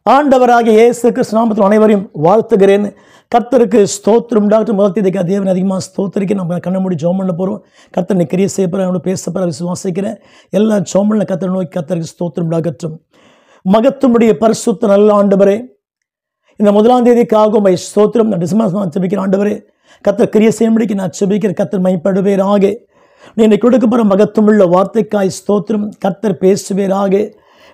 ஆண்டவராகிய இயேசு கிறிஸ்து நாமத்தில் அனைவரையும் வாழ்த்துகிறேன். கர்த்தருக்கு ஸ்தோத்திரம். டாக்டர் முதல்த்தைக்கு தேவன் அதிகமாக ஸ்தோத்திரிக்க நம்ம கண்ண மூடி ஜெபம் பண்ண போகிறோம். கர்த்தர் நீ கிரியை செய்யப்படுற அவனோட பேசப்படுற விசுவாசிக்கிறேன். எல்லா ஜெபம் பண்ண கர்த்தரை நோக்கி கர்த்தருக்கு ஸ்தோத்திரம் டாகற்றும். மகத்துவமுடைய பரிசுத்த நல்ல ஆண்டவரே, இந்த 1ஆம் தேதிக்காக உம்மை ஸ்தோத்திரம். நான் டிசம்பர் மாதம் ஜெபிக்கிற ஆண்டவரே, கர்த்தர் கிரியை செய்யும்படிக்கு நான் ஜெபிக்கிற கர்த்தர் மைப்படுவீராக. நீ இன்னைக்கு கொடுக்கப்படுற மகத்துவமுள்ள வார்த்தைக்காய் ஸ்தோத்திரம். கர்த்தர் பேசுவீராக.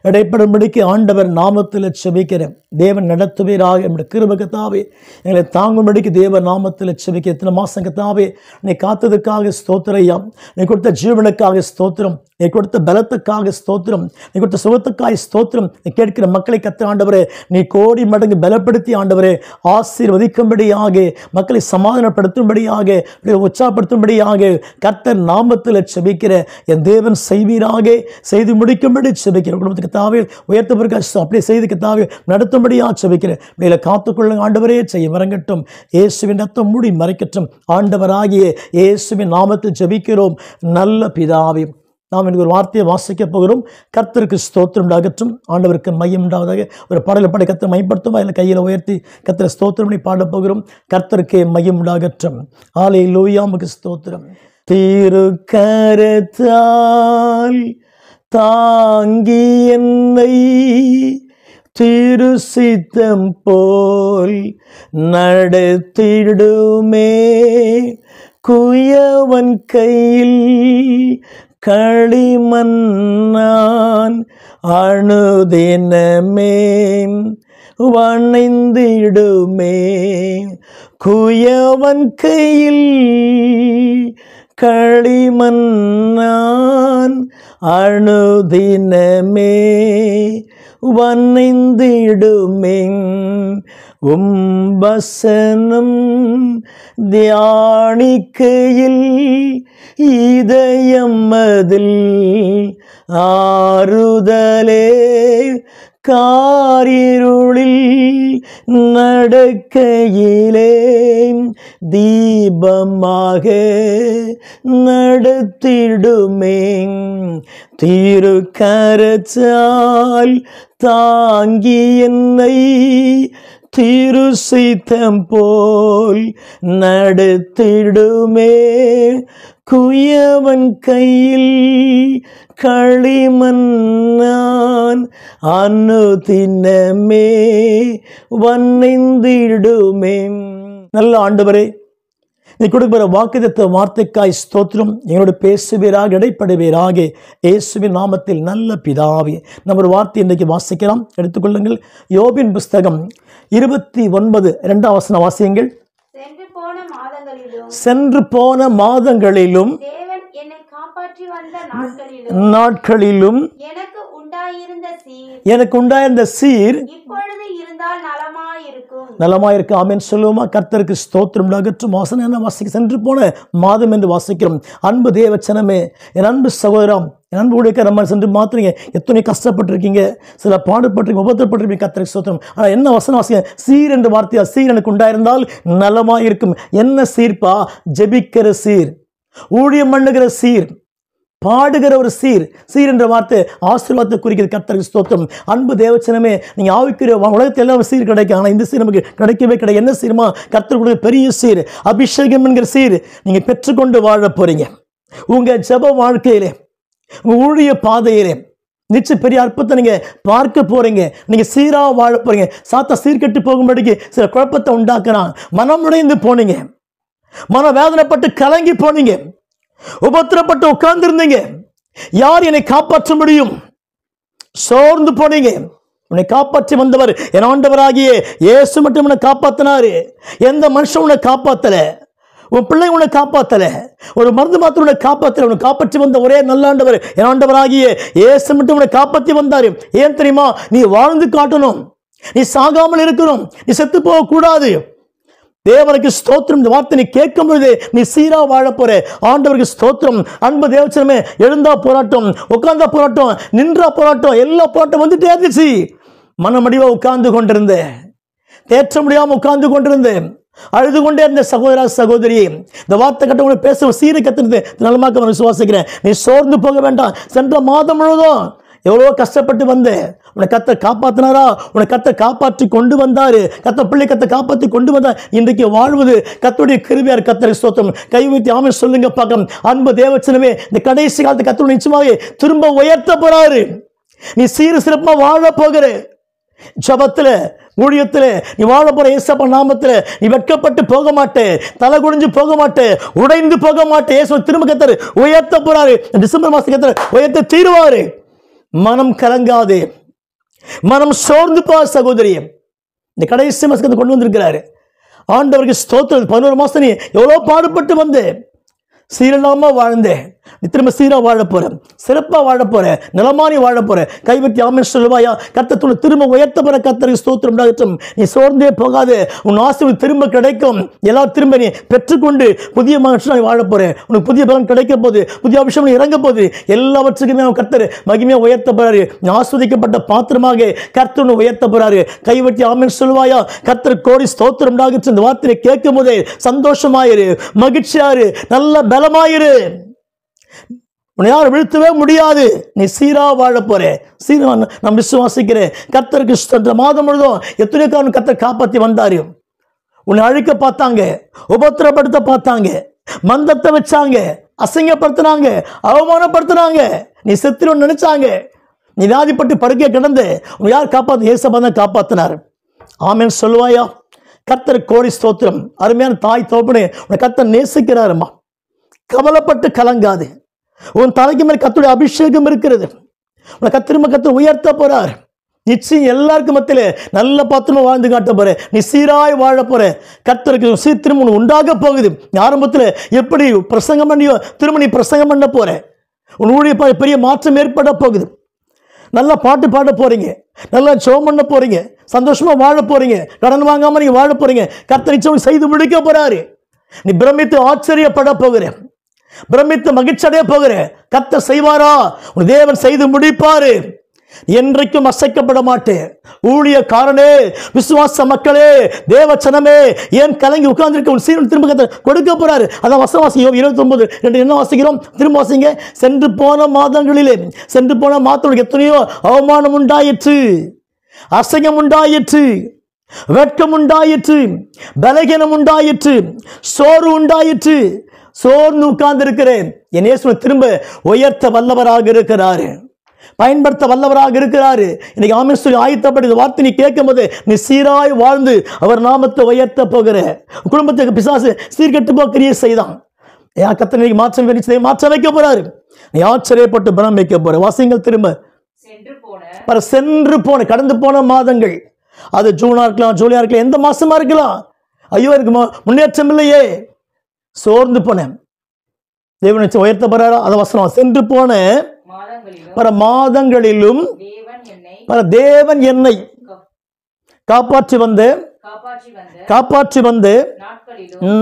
இடைப்படும்படிக்கு ஆண்டவர் நாமத்தில் செபிக்கிறேன். தேவன் நடத்துவீராக. நம்முடைய கிருபை கர்த்தாவே எங்களை தாங்கும்படிக்கு தேவ நாமத்தில் செபிக்க. எத்தனை மாதம் கர்த்தாவே நீ காத்ததுக்காக ஸ்தோத்திரம். நீ கொடுத்த ஜீவனுக்காக ஸ்தோத்திரம். நீ கொடுத்த பலத்துக்காக ஸ்தோத்திரம். நீ கொடுத்த சுகத்துக்காக ஸ்தோத்திரம். நீ கேட்கிற மக்களை கர்த்தர் ஆண்டவரே நீ கோடி மடங்கு பலப்படுத்தி ஆண்டவரே ஆசீர்வதிக்கும்படியாக, மக்களை சமாதானப்படுத்தும்படியாக, உற்சாகப்படுத்தும்படியாக கர்த்தர் நாமத்தில் செபிக்கிற என் தேவன் செய்வீராக. செய்து முடிக்கும்படி செபிக்கிற குடும்பத்துக்கு தாவே உயர்த்தப்பட்ட அப்படியே செய்து கர்த்தாவே நடத்தும்படியாக செபிக்கிறேன். இதில் காத்துக்கொள்ளுங்க ஆண்டவரே. செய்ய வரங்கட்டும். இயேசுவின் ரத்தம் மூடி மறைக்கட்டும். ஆண்டவராகிய இயேசுவின் நாமத்தில் ஜெபிக்கிறோம் நல்ல பிதாவே. நாம் எனக்கு ஒரு வார்த்தையை வாசிக்க போகிறோம். கர்த்தருக்கு ஸ்தோத்திரம் உண்டாகட்டும். ஆண்டவருக்கு மையம் உண்டாவதாக. ஒரு பாடலை பாடி கர்த்தரை மையப்படுத்தும். அதில் கையில் உயர்த்தி கர்த்தரை ஸ்தோத்திரம் பண்ணி பாட போகிறோம். கர்த்தருக்கே மையம் உண்டாகட்டும். ஹல்லேலூயா. உமக்கு ஸ்தோத்திரம். திருக்கரத்தால் தாங்கி என்னை திருசித்தம் போல் நடத்திடுமே. குயவன் கையில் களிமண்ணான் அனுதினமே வணைந்திடுமே. குயவன் கையில் களிமண்ணான் அனுதினமே வணைந்திடுமே. வசனம் தியானிக்கையில் இதயம் அதில் ஆறுதலே. காரிருளில் நடக்கையிலே தீபமாக நடத்திடுமே. திருக்கரத்தால் தாங்கி என்னை திருசித்தம் போல் நடத்திடுமே. குயவன் கையில் களிமண்ணான் அனுதினமே வணைந்திடுமே. நல்ல ஆண்டவரே, நீ கொடுக்கிற வாக்குத்தத்த வார்த்தைக்காய் ஸ்தோத்திரம். எங்களோடு பேசுவீராக, இடைப்படுவீராக. இயேசுவின் நாமத்தில் நல்ல பிதாவே. நம்ம ஒரு வார்த்தை இன்றைக்கு வாசிக்கலாம். எடுத்துக்கொள்ளுங்கள். யோபின் புஸ்தகம் 29 2ஆம் வசனம் வாசியுங்கள். சென்று போன மாதங்களிலும் நாட்களிலும் எனக்கு உண்டாயிருந்த சீர் நலமாயிருக்கு. ஆமென் சொல்லுவோமா? கர்த்தருக்கு ஸ்தோத்திரம் உண்டாகட்டும். வாசனை என்ன வாசிக்க? சென்று போன மாதம் என்று வாசிக்கிறோம். அன்பு தேவச்சனமே, என் அன்பு சகோதரம், என் அன்பு உடைக்க நம்ம சென்று மாத்திரீங்க. எத்தனை கஷ்டப்பட்டிருக்கீங்க, சில பாடுபட்டிருக்கீங்க, உபத்திரப்பட்டிருக்கீங்க. கர்த்தருக்கு ஸ்தோத்திரம். ஆனால் என்ன வசனம் வாசிக்க? சீர் என்று வார்த்தையா? சீர் எனக்கு உண்டாயிருந்தால் நலமாயிருக்கும். என்ன சீர்ப்பா? ஜெபிக்கிற சீர், ஊழியம் பண்ணுகிற சீர், பாடுகிற ஒரு சீர். சீர் என்ற வார்த்தை ஆசீர்வாதத்தை குறிக்கிறது. கர்த்தருக்கு ஸ்தோத்திரம். அன்பு தேவச்சனமே, நீங்க ஆவிக்கிற உலகத்தில் எல்லாம் சீர் கிடைக்கும். ஆனால் இந்த சீர் நமக்கு கிடைக்கவே கிடையாது. என்ன சீர்மா? கர்த்தருடைய பெரிய சீர், அபிஷேகம் என்கிற சீர் நீங்க பெற்றுக்கொண்டு வாழ போறீங்க. உங்க ஜெப வாழ்க்கையிலே, உங்க ஊழிய பாதையிலே நிச்சயம் பெரிய அற்புதத்தை நீங்க பார்க்க போறீங்க. நீங்க சீரா வாழ போறீங்க. சாத்தா சீர்கெட்டு போகும்படிக்கு சில குழப்பத்தை உண்டாக்குறான். மனம் உடைந்து போனீங்க, மன வேதனைப்பட்டு கலங்கி போனீங்க, உபத்திரப்பட்டு உட்கார்ந்திருந்தீங்க. யார் என்னை காப்பாற்ற முடியும்? சோர்ந்து போனீங்க. உன்னை காப்பாற்றி வந்தவர் என் ஆண்டவராகிய இயேசு மட்டும் உன்னை காப்பாத்தினாரு. எந்த மனுஷன் உன்னை காப்பாத்தல, உன் பிள்ளை உன்னை காப்பாத்தல, ஒரு மருந்து மாத்திரம் உன்னை காப்பாத்தல. உன்னை காப்பாற்றி வந்த ஒரே நல்ல ஆண்டவர் என் ஆண்டவராகிய இயேசு மட்டும் உன்னை காப்பாற்றி வந்தாரு. ஏன் தெரியுமா? நீ வாழ்ந்து காட்டணும், நீ சாகாமல் இருக்கணும், நீ செத்து போக கூடாது. தேவனுக்கு ஸ்தோத்திரம். இந்த வார்த்தை நீ கேட்கும் பொழுது நீ சீரா வாழ போற. ஆண்டவருக்கு ஸ்தோத்திரம். அன்பு தேவச்சனமே, எழுந்தா போராட்டம், உட்கார்ந்தா போராட்டம், நின்றா போராட்டம், எல்லா போராட்டம் வந்துட்டே இருந்துச்சு. மனமடிவா உட்கார்ந்து கொண்டிருந்தேன், தேற்ற முடியாம உட்கார்ந்து கொண்டிருந்தேன், அழுது கொண்டே இருந்த சகோதரா சகோதரி, இந்த வார்த்தை கட்ட பேச சீரை கத்துறது நலமாக்க விசுவாசிக்கிறேன். நீ சோர்ந்து போக வேண்டாம். சென்ற மாதம் முழுவதும் எவ்வளோ கஷ்டப்பட்டு வந்த உன்னை கர்த்தர் காப்பாத்தினாரா? உன்னை கர்த்தர் காப்பாற்றி கொண்டு வந்தாரு. கர்த்தர் பிள்ளை கர்த்தர் காப்பாற்றி கொண்டு வந்தார். இன்றைக்கு வாழ்வது கர்த்தருடைய கிருபையார். கர்த்தருக்கு ஸ்தோத்திரம். கை வைத்து ஆமென் சொல்லுங்க பார்க்கலாம். அன்பு தேவச்சனமே, இந்த கடைசி காலத்து கர்த்தர் நிச்சயமாவே திரும்ப உயர்த்த போறாரு. நீ சீர சிறப்பா வாழ போகிற. ஜபத்துல ஊழியத்துல நீ வாழ போற இயேசப்பா நாமத்துல நீ வெட்கப்பட்டு போக மாட்டே, தலை குடிஞ்சு போக மாட்டே, உடைந்து போக மாட்டே. இயேசு திரும்ப கர்த்தர் உயர்த்த போறாரு. டிசம்பர் மாசம் கர்த்தர் உயர்த்த தீருவாரு. மனம் கலங்காதே, மனம் சோர்ந்து போ சகோதரியே. இந்த கடைசி மாசத்தை கொண்டு வந்திருக்கிறாரு. ஆண்டவருக்கு ஸ்தோத்திரம். 11 மாசம் நீ எவ்வளோ பாடுபட்டு வந்த, சீரலாம வாழ்ந்த, நீ திரும்ப சீரா வாழ போற, சிறப்பா வாழ போற, நிலமானி வாழ போற. கைவிட்டு ஆமென் சொல்லுவாயா? கர்த்தர் திரும்ப உயர்த்த போற. கர்த்தருக்கு ஸ்தோத்திரம் உண்டாகட்டும். நீ சோர்ந்தே போகாதே, உன் ஆசீர்வாதம் திரும்ப கிடைக்கும். எல்லாம் திரும்ப நீ பெற்றுக்கொண்டு புதிய மனுஷனாய் வாழ போற. உனக்கு புதிய பலன் கிடைக்க போகுது, புதிய அபிஷேகம் இறங்க போகுது. எல்லாவற்றுக்குமே அவன் கர்த்தர் மகிமையா உயர்த்த போறாரு. நீ ஆஸ்வதிக்கப்பட்ட பாத்திரமாக கர்த்தர் உயர்த்த போறாரு. கைவிட்டு ஆமென் சொல்லுவாயா? கர்த்தர் கோடி ஸ்தோத்திரம் உண்டாகட்டும். இந்த வார்த்தையை கேட்கும் போதே சந்தோஷமாயிரு, மகிழ்ச்சியாரு, நல்ல பலமாயிரு. உன்னை யாரும் வீழ்த்தவே முடியாது. நீ சீரா வாழ போற. சீரா நான் விசுவாசிக்கிறேன். கர்த்தருக்கு இந்த மாதம் முழுதும் எத்தனையோ காரணம் கர்த்தர் காப்பாற்றி வந்தாரு. உன்னை அழிக்க பார்த்தாங்க, உபத்திரப்படுத்த பார்த்தாங்க, மந்தத்தை வச்சாங்க, அசிங்கப்படுத்தினாங்க, அவமானப்படுத்தினாங்க, நீ செத்துருன்னு நினைச்சாங்க. நீ வியாதிப்பட்டு படுக்கையை கிடந்து உன்னை யார் காப்பாற்று? இயேசப்பா தான் காப்பாத்தினார். ஆமென் சொல்லுவாயா? கர்த்தர் கோடி ஸ்தோத்திரம். அருமையான தாய் தோப்பனே, உன்னை கர்த்தர் நேசிக்கிறாருமா. கவலைப்பட்டு கலங்காது. உன் தலைக்கு மேல் கர்த்தருடைய அபிஷேகம் இருக்கிறது. உன்னை கர்த்தர் உயர்த்த போறார். நிச்சயம் எல்லாருக்கும் மத்தியில நல்ல பாத்திரமா வாழ்ந்து காட்ட போற. நீ சீராய் வாழ போற. கர்த்தருக்கு சீர்திரும்ப உனக்கு உண்டாக போகுது. ஆரம்பத்தில் எப்படி பிரசங்கம் பண்ணியோ திரும்ப நீ பிரசங்கம் பண்ண போற. உன் ஊழிய பெரிய மாற்றம் ஏற்பட போகுது. நல்லா பாட்டு பாட போறீங்க, நல்லா ஜெபம் பண்ண போறீங்க, சந்தோஷமா வாழ போறீங்க, கடன் வாங்காம நீங்க வாழ போறீங்க. கர்த்தர் நிச்சயம் செய்து முடிக்க போறாரு. நீ பிரமித்து ஆச்சரியப்பட போகிற, பிரமித்து மகிழ்ச்சி அடைய போகிற. கர்த்தர் செய்வாரா? உன் தேவன் செய்து முடிப்பாரு. என்றைக்கும் அசைக்கப்பட மாட்டேன். ஊழியக்காரனே, விசுவாச மக்களே, தேவச்சனமே, ஏன் கலங்கி உட்கார்ந்திருக்க? உன் சீரன் திரும்ப கர்த்தர் கொடுக்க போறாரு. அதான் வசனம் 29 என்ன வாசிக்கிறோம்? திரும்ப வாசிங்க. சென்று போன மாதங்களிலே, சென்று போன மாதங்களுக்கு எத்தனையோ அவமானம் உண்டாயிற்று, அசையம் உண்டாயிற்று, வெட்கம் உண்டாயிற்று, பலகீனம் உண்டாயிற்று, சோறு உண்டாயிற்று. சோர்ந்து உட்கார்ந்து இருக்கிறேன். என் இயேசு திரும்ப உயர்த்த வல்லவராக இருக்கிறாரு, பயன்படுத்த வல்லவராக இருக்கிறாரு. இன்னைக்கு ஆமென் சொல்லி ஆயத்தப்பட்டு இந்த வார்த்தை நீ கேட்கும் போது நீ சீராய் வாழ்ந்து அவர் நாமத்தை உயர்த்த போகிற. குடும்பத்துக்கு பிசாசு சீர்கெட்டு போக்கிறிய செய்தான். ஏன் கர்த்தர் இன்னைக்கு மாற்றம் வைக்க போறாரு. நீ ஆச்சரியப்பட்டு பலம் வைக்க போற. வாசிங்கள் திரும்ப. சென்று போன கடந்து போன மாதங்கள், அது ஜூனா இருக்கலாம், ஜூலியா இருக்கலாம், எந்த மாசமா இருக்கலாம். ஐயோ எனக்கு முன்னேற்றம் இல்லையே, சோர்ந்து போனேன். தேவன் உயர்த்த போறாரா? அதை வசனம். சென்று போன பல மாதங்களிலும் தேவன் என்னை காப்பாற்றி வந்த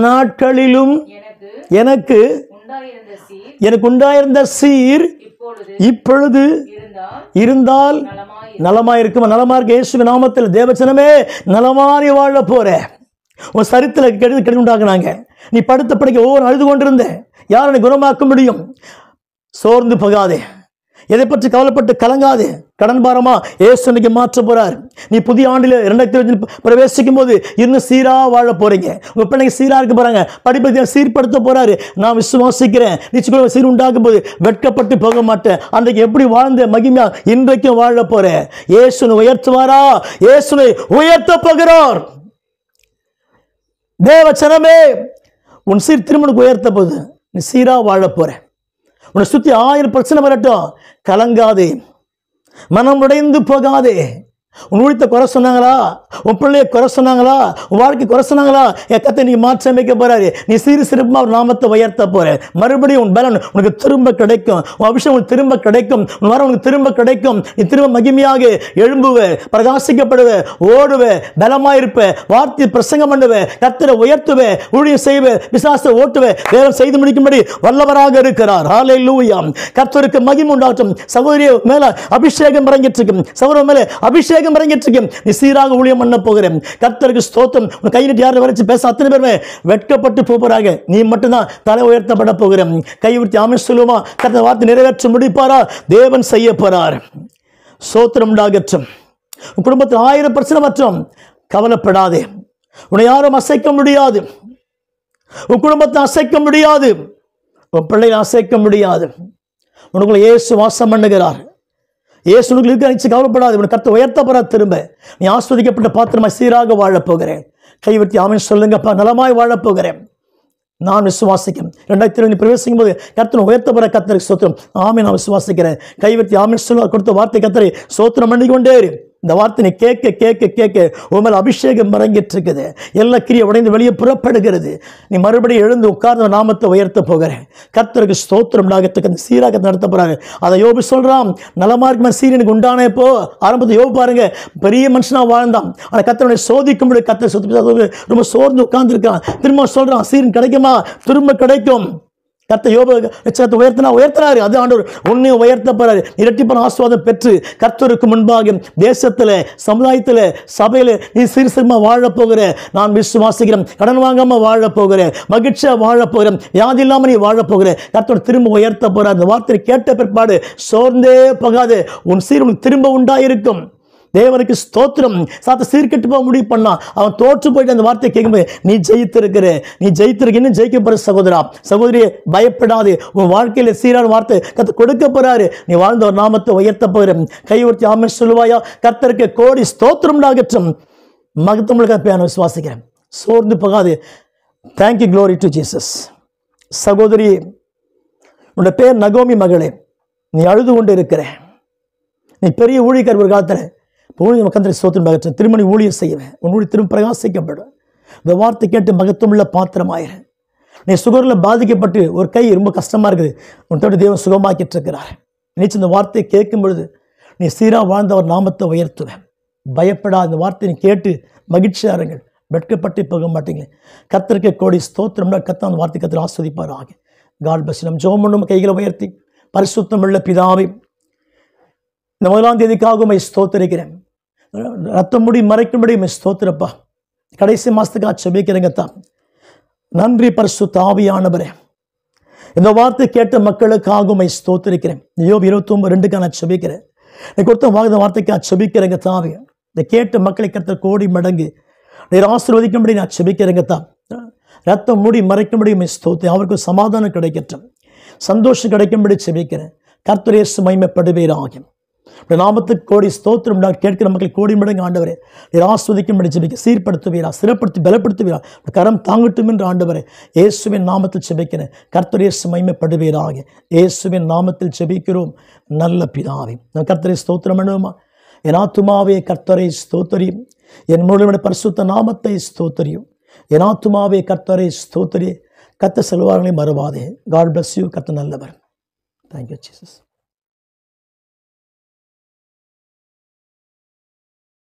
நாட்களிலும் எனக்கு உண்டாயிருந்த சீர் இப்பொழுது இருந்தால் நலமாயிருக்கும். நலமா இருக்க இயேசுவின் நாமத்தில். தேவச்சனமே, நலமாறி வாழ போற. உன் சரித்தில கெடுதி உண்டாக்குனாங்க. நீ படுத்த படுக்க ஒவ்வொரு அழுது கொண்டிருந்த. யார் என்னை குணமாக்க முடியும்? சோர்ந்து போகாதே, எதை பற்றி கவலைப்பட்டு கலங்காதே. கடன் பாரமா இயேசு இன்னைக்கு மாற்ற போறார். நீ புதிய ஆண்டில் 2020 பிரவேசிக்கும் போது இன்னும் சீரா வாழ போறீங்க. உங்க பிள்ளைங்க சீரா இருக்க போறாங்க. படிப்பை சீர்படுத்த போறாரு. நான் விசுவாசிக்கிறேன். நிச்சயம் சீர் உண்டாக்கும் போது வெட்கப்பட்டு போக மாட்டேன். அன்றைக்கு எப்படி வாழ்ந்த மகிமையா இன்றைக்கும் வாழ போற. இயேசுனை உயர்த்துவாரா? இயேசுனை உயர்த்த போகிறார். தேவச்சனமே, உன் சீர் திருமணுக்கு உயர்த்த போது நீ சீரா வாழ போற. உன்னை சுற்றி 1000 பிரச்சனை வரட்டும், கலங்காதே, மனம் உடைந்து போகாதே. உன் ஊழியத்தை குறை சொன்னாங்களா? உன் பிள்ளைய குறை சொன்னாங்களா? உன் வாழ்க்கை குறை சொன்னாங்களா? என் கத்தை நீ மாற்றி அமைக்க போறாரு. நீ சீரு சிறப்பாக ஒரு நாமத்தை உயர்த்த போற. மறுபடியும் உன் பலன் உனக்கு திரும்ப கிடைக்கும். உன் அபிஷேகம் உனக்கு திரும்ப கிடைக்கும். உன் வரம் உனக்கு திரும்ப கிடைக்கும். நீ திரும்ப மகிமையாக எழும்புவ, பிரகாசிக்கப்படுவ, ஓடுவ, பலமாயிருப்ப, வார்த்தை பிரசங்கம் பண்ணுவ, கர்த்தரை உயர்த்துவ, ஊழியம் செய்வ, விசுவாசத்தை ஓட்டுவ. வேதம் செய்து முடிக்கும்படி வல்லவராக இருக்கிறார். ஹல்லேலூயா. கர்த்தருக்கு மகிமை உண்டாகட்டும். சகோதரிய மேல அபிஷேகம் இறங்கிட்டு இருக்கும். சகோதரர் மேல அபிஷேகம் இறங்கிட்டு இருக்கும். நீ சீராக ஊழியம் பண்ண போகிறேன். கர்த்தருக்கு ஸ்தோத்திரம். உன் கையிட்டு யாரை வரைச்சு பேச அத்தனை பேருமே வெட்கப்பட்டு போறாங்க. நீ மட்டும்தான் தலை உயர்த்தப்பட போகிறேன். கைவிட்டு ஆமென் சொல்லுமா? கர்த்தர் வார்த்தை நிறைவேற்ற முடிப்பாரா? தேவன் செய்ய போறார். ஸ்தோத்திரம் உண்டாகட்டும். உன் குடும்பத்தில் 1000 பிரச்சனை மற்றும் கவலைப்படாதே. உன்னை யாரும் அசைக்க முடியாது. உன் குடும்பத்தை அசைக்க முடியாது. உன் பிள்ளைகளை அசைக்க முடியாது. உனக்குள்ள இயேசு வாசம் பண்ணுகிறார். இயேசு உனக்கு இருக்க கவலைப்படாது. உனக்கு கர்த்தர் உயர்த்தப்பட திரும்ப நீ ஆஸ்வதிக்கப்பட்ட பாத்திரமாய் சீராக வாழப்போகிறேன். கைவர்த்தி ஆமென் சொல்லுங்கப்பா. நலமாய் வாழப்போகிறேன் நான் விசுவாசிக்கிறேன். 2020 பிரவேசிக்கும் போது கர்த்தர் உயர்த்தப்பட கர்த்தருக்கு ஸ்தோத்திரம். ஆமென். நான் விசுவாசிக்கிறேன். கைவர்த்தி ஆமென் சொல்ல கொடுத்த வார்த்தை கர்த்தரை ஸ்தோத்திரம் பண்ணிக்கொண்டே இரு. இந்த வார்த்தை நீ கேட்க கேட்க கேட்க உன் அபிஷேகம் இறங்கிட்டு இருக்குது. எல்லா கிரியை உடைந்து வெளியே புறப்படுகிறது. நீ மறுபடியும் எழுந்து உட்கார்ந்த நாமத்தை உயர்த்த போகிறேன். கர்த்தருக்கு ஸ்தோத்திரம் உண்டாகத்துக்கு அந்த சீராக நடத்த போறாரு. அதை யோபு சொல்றான். நலமா இருக்குமா சீரனுக்கு உண்டான இப்போ ஆரம்பத்தை யோபு பாருங்க, பெரிய மனுஷனா வாழ்ந்தான். ஆனா கர்த்தரை சோதிக்கும் போது கர்த்தர் ரொம்ப சோர்ந்து உட்கார்ந்து இருக்கான். திரும்ப சொல்றான் சீரன் கிடைக்குமா? திரும்ப கிடைக்கும். கர்த்தர் யோபு லட்சணத்தை உயர்த்தினாரு. அது ஆண்டவர் உன்னையும் உயர்த்த போறாரு. இரட்டிப்பான ஆசீர்வாதம் பெற்று கர்த்தருக்கு முன்பாக தேசத்துல, சமுதாயத்துல, சபையில நீ சிறுசிறுமா வாழ போகிற நான் விசுவாசிக்கிறேன். கடன் வாங்காம வாழ போகிற, மகிழ்ச்சியா வாழ போகிறேன், வியாதி இல்லாம நீ வாழ போகிற. கர்த்தர் திரும்ப உயர்த்த போறார். அந்த வார்த்தை கேட்ட பிற்பாடு சோர்ந்தே போகாது. உன் சீர் உனக்கு திரும்ப உண்டாயிருக்கும். தேவனுக்கு ஸ்தோத்திரம். சாத்த சீர்கெட்டு போக முடிவு பண்ணா அவன் தோற்று போயிட்டு அந்த வார்த்தையை கேட்கும்போது நீ ஜெயித்திருக்கிற, நீ ஜெயித்திருக்க, இன்னும் ஜெயிக்க போற சகோதரா சகோதரியே பயப்படாது. உன் வாழ்க்கையில சீரான வார்த்தை கர்த்தர் கொடுக்க போறாரு. நீ வாழ்ந்த ஒரு நாமத்தை உயர்த்த போகிற. கையொருத்தி ஆமென் சொல்லுவாயா? கர்த்தருக்கு கோடி ஸ்தோத்திரம் உண்டாகட்டும். மகத்துவம் நான் விசுவாசிக்கிறேன். சோர்ந்து போகாது. Thank you, glory to Jesus. சகோதரி, உன்னோட பேர் நகோமி மகளே, நீ அழுது கொண்டு இருக்கிற. நீ பெரிய ஊழியக்கார் ஒரு காலத்தில் கர்த்தருக்கு ஸ்தோத்திரம் உண்டாகட்டும். திருமணி ஊழியர் செய்வேன். உன் ஊழியர் திரும்ப பிரகாசிக்கப்படும். இந்த வார்த்தை கேட்டு மகத்துவமுள்ள பாத்திரமாயிரு. நீ சுகரில் பாதிக்கப்பட்டு ஒரு கை ரொம்ப கஷ்டமா இருக்குது. உன் தோட்ட தேவன் சுகமாக்கிட்டு இருக்கிறார். நினைச்சு இந்த வார்த்தையை கேட்கும் பொழுது நீ சீரா வாழ்ந்த ஒரு நாமத்தை உயர்த்துவேன். பயப்படாத. இந்த வார்த்தையை நீ கேட்டு மகிழ்ச்சியா இருங்கள். வெட்கப்பட்டு போக மாட்டீங்க. கர்த்தருக்கு கோடி ஸ்தோத்திரம்னா கர்த்தர் அந்த வார்த்தை கர்த்தர் ஆஸ்வதிப்பார். ஆக காட் பிளஸ். நம்ம ஜெபம் பண்ணும் கைகளை உயர்த்தி பரிசுத்தமுள்ள பிதாவே, இந்த 1ஆம் தேதிக்காக ஸ்தோத்திரிக்கிறேன். ரத்தம் முடி மறைக்கும்படி ஸ்தோத்திரப்பா. கடைசி மாசத்துக்காக செபிக்கிறேங்கத்தான். நன்றி பரிசுத்த ஆவியானவரே. இந்த வார்த்தை கேட்ட மக்களுக்காக ஸ்தோத்திரிக்கிறேன். யோபு 29:2 நான் செபிக்கிறேன். நீ கொடுத்த வார்த்தைக்காக செபிக்கிறேங்க தாவே. இந்த கேட்ட மக்களை கர்த்தர் கோடி மடங்கு நீர் ஆசீர்வதிக்கும்படி நான் செபிக்கிறேங்கத்தான். ரத்தம் மூடி மறைக்கும்படி ஸ்தோத்திரம். அவருக்கு சமாதானம் கிடைக்கட்டும், சந்தோஷம் கிடைக்கும்படி செபிக்கிறேன். கர்த்தர் இயேசு மகிமைப்படுவீராக. நாமத்துக்கு கோடி ஸ்தோத்திரம். நான் கேட்கிற மக்களை கோடி மடங்கு ஆண்டவரே நீர் ஆஸ்வதிக்கும்படி ஜெபிக்க சீர்படுத்துவீரா, சிறப்படுத்தி பலப்படுத்துவீரா, கரம் தாங்கட்டும் என்று ஆண்டவரே இயேசுவின் நாமத்தில் ஜெபிக்கிறேன். கர்த்தர் இயேசு மகிமைப்படுவீராக. இயேசுவின் நாமத்தில் ஜெபிக்கிறோம் நல்ல பிதாவே. நான் கர்த்தரை ஸ்தோத்திரம் பண்ணுவோமா? என் ஆத்துமாவே கர்த்தரை ஸ்தோத்திரியும், என் முழுவதும் பரிசுத்த நாமத்தை ஸ்தோத்திரியும். என் ஆத்துமாவே கர்த்தரை ஸ்தோத்திரி. கர்த்தர் செல்வார்களை மறவாதே. God bless you. கர்த்தர் நல்லவர். Thank you Jesus.